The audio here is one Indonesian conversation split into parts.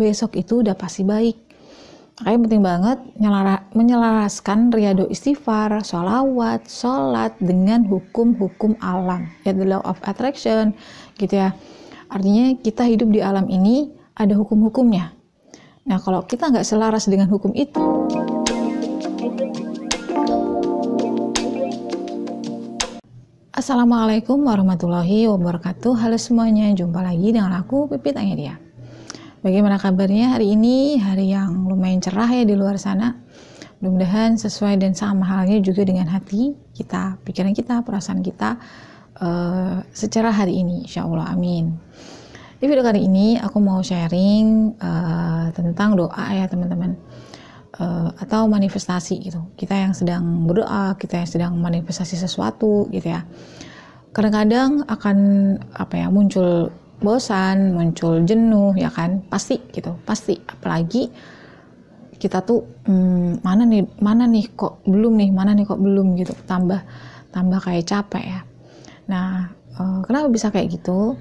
besok itu udah pasti baik. Makanya penting banget menyelaraskan riyadhah istighfar, sholawat, sholat dengan hukum-hukum alam, ya, the law of attraction gitu ya. Artinya kita hidup di alam ini ada hukum-hukumnya. Nah, kalau kita nggak selaras dengan hukum itu, Assalamualaikum warahmatullahi wabarakatuh. Halo semuanya, jumpa lagi dengan aku Pipit Anggedia. Bagaimana kabarnya hari ini? Hari yang lumayan cerah ya di luar sana. Mudah-mudahan sesuai dan sama halnya juga dengan hati kita, pikiran kita, perasaan kita secara hari ini, insya Allah, amin. Di video kali ini aku mau sharing tentang doa ya teman-teman, atau manifestasi gitu. Kita yang sedang berdoa, kita yang sedang manifestasi sesuatu gitu ya. Kadang-kadang akan muncul bosan, muncul jenuh ya kan, pasti gitu, pasti. Apalagi kita tuh mana nih kok belum gitu, tambah kayak capek ya. Nah, kenapa bisa kayak gitu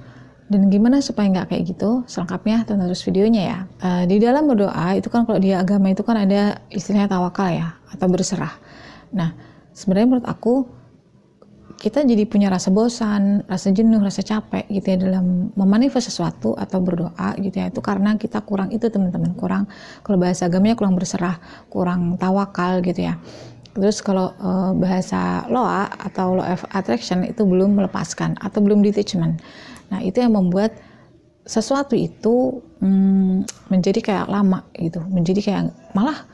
dan gimana supaya nggak kayak gitu? Selengkapnya tonton terus videonya ya. Di dalam berdoa itu kan, kalau di agama itu kan ada istilahnya tawakal ya, atau berserah. Nah, sebenarnya menurut aku kita jadi punya rasa bosan, rasa jenuh, rasa capek gitu ya dalam memanifest sesuatu atau berdoa gitu ya. Itu karena kita kurang itu teman-teman, kurang, kalau bahasa agamanya kurang berserah, kurang tawakal gitu ya. Terus kalau bahasa LOA atau law of attraction itu belum melepaskan atau belum detachment. Nah, itu yang membuat sesuatu itu menjadi kayak lama gitu, menjadi kayak malah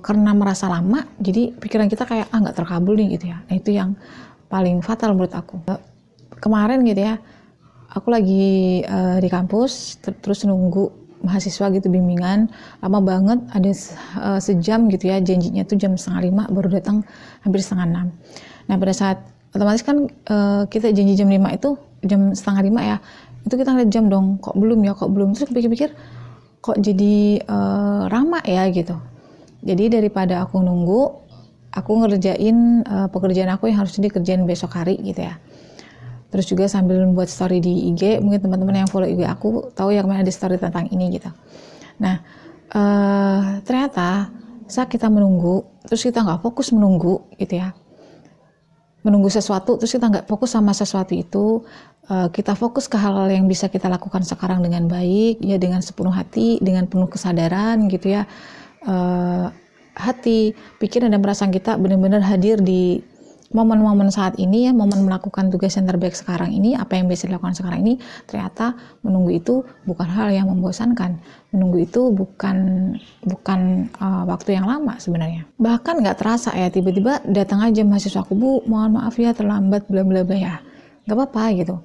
karena merasa lama jadi pikiran kita kayak nggak terkabul nih gitu ya. Nah, itu yang paling fatal menurut aku. Kemarin gitu ya, aku lagi di kampus, terus nunggu mahasiswa gitu bimbingan, lama banget, ada sejam gitu ya, janjinya tuh jam 4:30, baru datang hampir 5:30. Nah, pada saat otomatis kan kita janji jam 5 itu jam 4:30 ya, itu kita ngeliat jam dong, kok belum, terus pikir-pikir kok jadi lama ya gitu. Jadi daripada aku nunggu, aku ngerjain pekerjaan aku yang harus dikerjain besok hari gitu ya. Terus juga sambil buat story di IG, mungkin teman-teman yang follow IG aku tahu ya, kemarin ada story tentang ini gitu. Nah, ternyata saat kita menunggu, terus kita nggak fokus menunggu gitu ya, menunggu sesuatu, terus kita nggak fokus sama sesuatu itu, kita fokus ke hal-hal yang bisa kita lakukan sekarang dengan baik ya, dengan sepenuh hati, dengan penuh kesadaran gitu ya. Hati, pikiran dan perasaan kita benar-benar hadir di momen-momen saat ini ya, momen melakukan tugas yang terbaik sekarang ini, apa yang bisa dilakukan sekarang ini. Ternyata menunggu itu bukan hal yang membosankan, menunggu itu bukan waktu yang lama sebenarnya. Bahkan nggak terasa ya, tiba-tiba datang aja mahasiswa aku, "Bu, mohon maaf ya terlambat bla bla bla," ya nggak apa-apa gitu.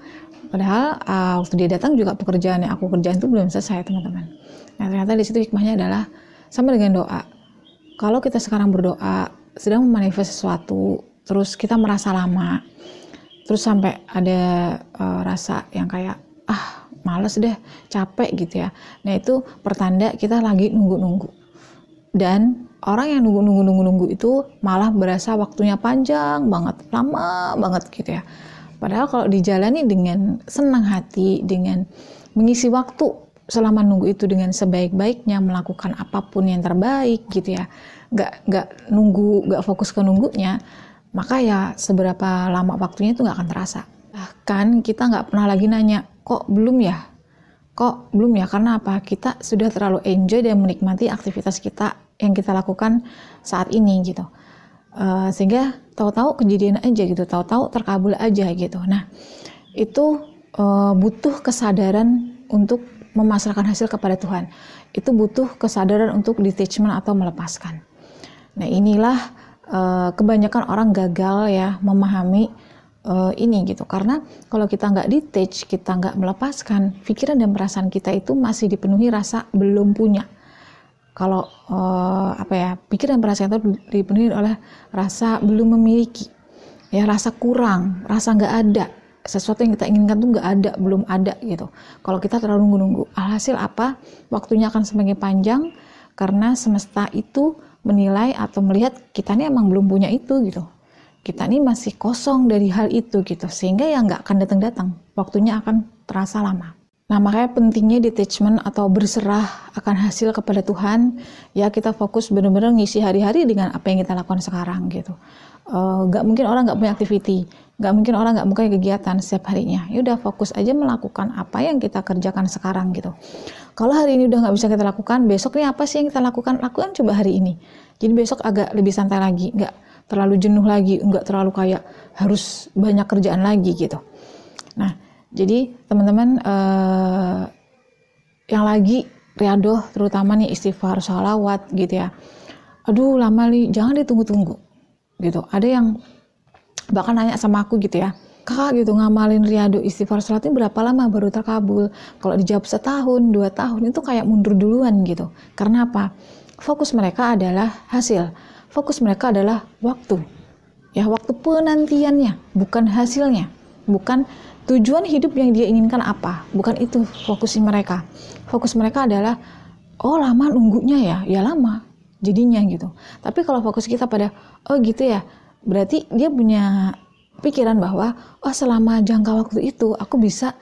Padahal waktu dia datang juga pekerjaan yang aku kerjain itu belum selesai teman-teman. Nah, ternyata di situ hikmahnya adalah sama dengan doa. Kalau kita sekarang berdoa, sedang memanifest sesuatu, terus kita merasa lama, terus sampai ada rasa yang kayak, males deh, capek gitu ya. Nah, itu pertanda kita lagi nunggu-nunggu. Dan orang yang nunggu itu malah berasa waktunya panjang banget, lama banget gitu ya. Padahal kalau dijalani dengan senang hati, dengan mengisi waktu selama nunggu itu dengan sebaik-baiknya, melakukan apapun yang terbaik gitu ya, nggak fokus ke nunggunya, maka ya seberapa lama waktunya itu nggak akan terasa. Bahkan kita nggak pernah lagi nanya, kok belum ya, karena apa? Kita sudah terlalu enjoy dan menikmati aktivitas kita yang kita lakukan saat ini gitu, sehingga tahu-tahu kejadian aja gitu, tahu-tahu terkabul aja gitu. Nah, itu butuh kesadaran untuk memasrahkan hasil kepada Tuhan. Itu butuh kesadaran untuk detachment atau melepaskan. Nah, inilah kebanyakan orang gagal ya memahami ini gitu. Karena kalau kita nggak detach, kita nggak melepaskan, pikiran dan perasaan kita itu masih dipenuhi rasa belum punya. Kalau pikiran dan perasaan itu dipenuhi oleh rasa belum memiliki, ya, rasa kurang, rasa nggak ada. Sesuatu yang kita inginkan tuh nggak ada, belum ada gitu. Kalau kita terlalu nunggu-nunggu, alhasil apa? Waktunya akan semakin panjang karena semesta itu menilai atau melihat kita ini emang belum punya itu gitu. Kita ini masih kosong dari hal itu gitu, sehingga ya nggak akan datang-datang. Waktunya akan terasa lama. Nah, makanya pentingnya detachment atau berserah akan hasil kepada Tuhan. Ya, kita fokus benar-benar ngisi hari-hari dengan apa yang kita lakukan sekarang gitu. Gak mungkin orang gak punya activity, gak mungkin orang gak punya kegiatan setiap harinya. Ya udah, fokus aja melakukan apa yang kita kerjakan sekarang gitu. Kalau hari ini udah gak bisa kita lakukan, besoknya apa sih yang kita lakukan? Lakukan coba hari ini. Jadi besok agak lebih santai lagi, gak terlalu jenuh lagi, gak terlalu kayak harus banyak kerjaan lagi gitu. Nah, jadi teman-teman yang lagi riadoh, terutama nih istighfar, sholawat gitu ya, aduh lama nih, jangan ditunggu-tunggu gitu. Ada yang bahkan nanya sama aku gitu ya, Kak gitu, ngamalin riadoh, istighfar, sholat ini berapa lama baru terkabul? Kalau dijawab setahun, 2 tahun itu kayak mundur duluan gitu. Karena apa? Fokus mereka adalah hasil, fokus mereka adalah waktu ya, waktu penantiannya, bukan hasilnya, bukan tujuan hidup yang dia inginkan apa, bukan itu fokusnya mereka. Fokus mereka adalah, oh lama nunggunya ya lama jadinya gitu. Tapi kalau fokus kita pada, oh gitu ya, berarti dia punya pikiran bahwa, oh selama jangka waktu itu aku bisa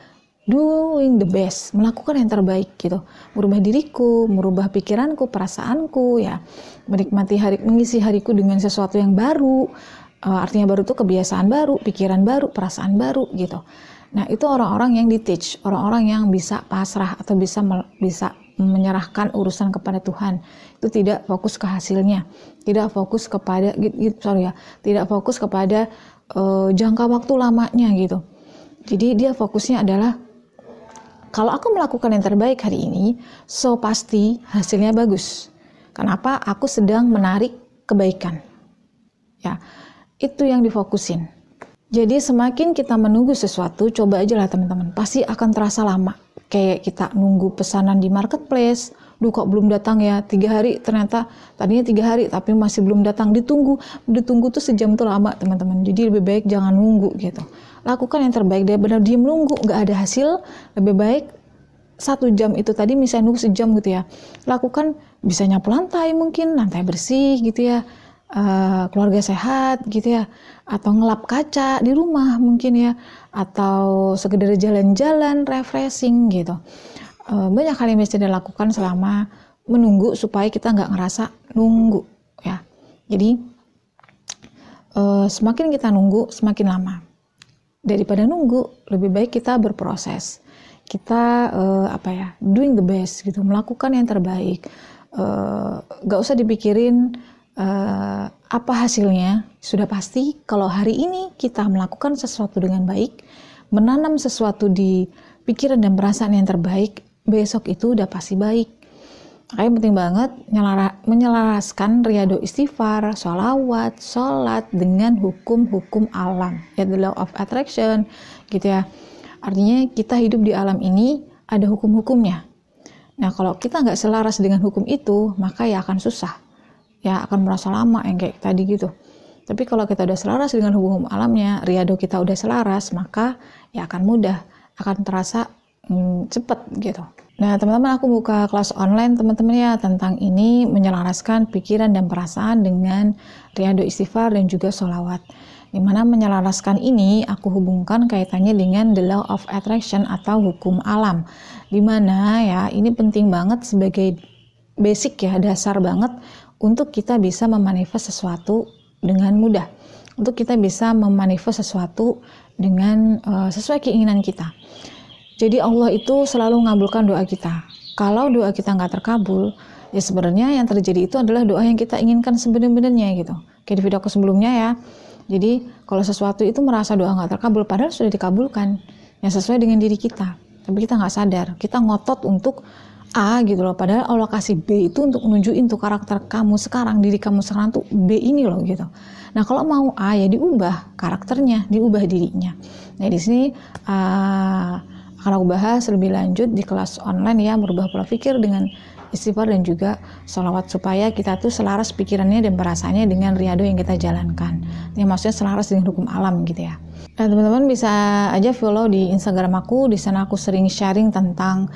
doing the best, melakukan yang terbaik gitu, merubah diriku, merubah pikiranku, perasaanku ya, menikmati mengisi hariku dengan sesuatu yang baru. Artinya baru itu kebiasaan baru, pikiran baru, perasaan baru gitu. Nah, itu orang-orang yang di-teach, orang-orang yang bisa pasrah atau bisa menyerahkan urusan kepada Tuhan. Itu tidak fokus ke hasilnya, tidak fokus kepada tidak fokus kepada jangka waktu lamanya gitu. Jadi dia fokusnya adalah, kalau aku melakukan yang terbaik hari ini, so pasti hasilnya bagus. Kenapa? Aku sedang menarik kebaikan. Ya. Itu yang difokusin. Jadi semakin kita menunggu sesuatu, coba aja lah teman-teman, pasti akan terasa lama. Kayak kita nunggu pesanan di marketplace, kok belum datang ya, 3 hari, ternyata tadinya 3 hari tapi masih belum datang, ditunggu tuh sejam tuh lama teman-teman. Jadi lebih baik jangan nunggu gitu. Lakukan yang terbaik, daripada diem nunggu nggak ada hasil, lebih baik 1 jam itu tadi, misalnya nunggu sejam gitu ya, lakukan, bisa nyapu lantai mungkin, lantai bersih gitu ya, keluarga sehat gitu ya, atau ngelap kaca di rumah mungkin ya, atau sekedar jalan-jalan refreshing gitu. Banyak hal yang bisa dilakukan selama menunggu supaya kita nggak ngerasa nunggu ya. Jadi semakin kita nunggu semakin lama. Daripada nunggu, lebih baik kita berproses, kita doing the best gitu, melakukan yang terbaik. Nggak usah dipikirin apa hasilnya. Sudah pasti kalau hari ini kita melakukan sesuatu dengan baik, menanam sesuatu di pikiran dan perasaan yang terbaik, besok itu udah pasti baik. Makanya penting banget menyelaraskan riadoh, istighfar, sholawat, sholat dengan hukum-hukum alam, ya, the law of attraction gitu ya. Artinya kita hidup di alam ini ada hukum-hukumnya. Nah, kalau kita nggak selaras dengan hukum itu, maka ya akan susah, ya akan merasa lama yang kayak tadi gitu. Tapi kalau kita udah selaras dengan hukum alamnya, riadoh kita udah selaras, maka ya akan mudah, akan terasa cepet gitu. Nah teman-teman, aku buka kelas online teman-teman ya tentang ini, menyelaraskan pikiran dan perasaan dengan riadoh, istighfar dan juga sholawat. Dimana menyelaraskan ini aku hubungkan kaitannya dengan the law of attraction atau hukum alam. Dimana ya ini penting banget sebagai basic ya, dasar banget untuk kita bisa memanifest sesuatu dengan mudah, untuk kita bisa memanifest sesuatu dengan sesuai keinginan kita. Jadi Allah itu selalu mengabulkan doa kita. Kalau doa kita nggak terkabul, ya sebenarnya yang terjadi itu adalah doa yang kita inginkan sebenarnya gitu. Kayak di video aku sebelumnya ya. Jadi kalau sesuatu itu merasa doa nggak terkabul, padahal sudah dikabulkan, yang sesuai dengan diri kita. Tapi kita nggak sadar, kita ngotot untuk A gitu loh. Padahal Allah kasih B itu untuk menunjukin tuh karakter kamu sekarang, diri kamu sekarang tuh B ini loh gitu. Nah kalau mau A ya diubah karakternya, diubah dirinya. Nah di sini akan aku bahas lebih lanjut di kelas online ya, merubah pola pikir dengan istighfar dan juga sholawat, supaya kita tuh selaras pikirannya dan perasaannya dengan riadoh yang kita jalankan. Yang maksudnya selaras dengan hukum alam gitu ya. Nah, teman-teman bisa aja follow di Instagram aku, di sana aku sering sharing tentang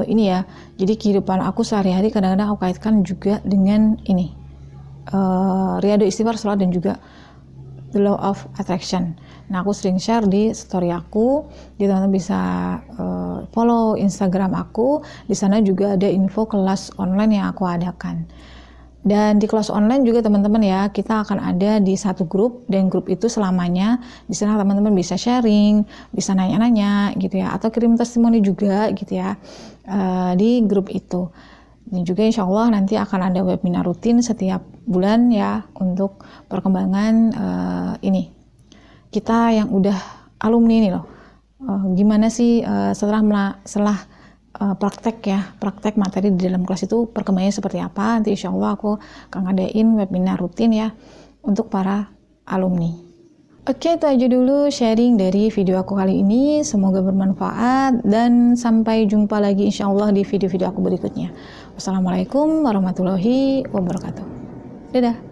ini ya. Jadi kehidupan aku sehari-hari kadang-kadang aku kaitkan juga dengan ini, riadoh, istighfar, sholawat dan juga the law of attraction. Nah, aku sering share di story aku, jadi teman-teman bisa follow Instagram aku. Di sana juga ada info kelas online yang aku adakan. Dan di kelas online juga teman-teman ya, kita akan ada di satu grup, dan grup itu selamanya di sana teman-teman bisa sharing, bisa nanya-nanya gitu ya, atau kirim testimoni juga gitu ya di grup itu. Dan juga insya Allah nanti akan ada webinar rutin setiap bulan ya untuk perkembangan ini. Kita yang udah alumni nih loh, gimana sih setelah praktek materi di dalam kelas itu perkembangannya seperti apa. Nanti insya Allah aku akan ngadain webinar rutin ya untuk para alumni. Oke, itu aja dulu sharing dari video aku kali ini, semoga bermanfaat dan sampai jumpa lagi insya Allah di video-video aku berikutnya. Wassalamualaikum warahmatullahi wabarakatuh. Dadah.